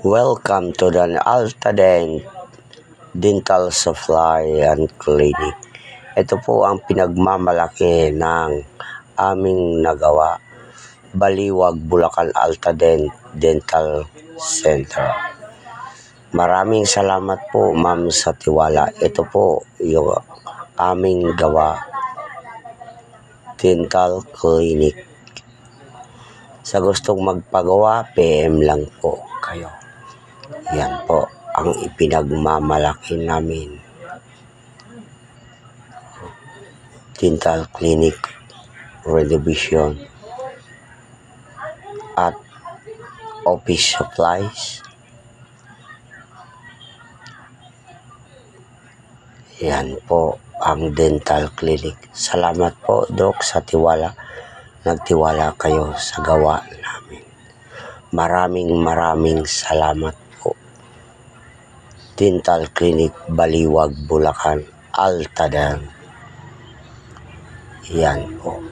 Welcome to the Altadent Dental Supply and Clinic. Ito po ang pinagmamalaki ng aming nagawa. Baliwag, Bulacan Altadent Dental Center. Maraming salamat po, ma'am, sa tiwala. Ito po yung aming gawa. Dental Clinic. Sa gustong magpagawa, PM lang po kayo. Yan po ang ipinagmamalaki namin. Dental Clinic Renovation at office supplies. Yan po ang Dental Clinic. Salamat po, Dok, sa tiwala. Nagtiwala kayo sa gawa namin. Maraming salamat po. Dental Clinic, Baliwag, Bulacan, Altadent. Yan po.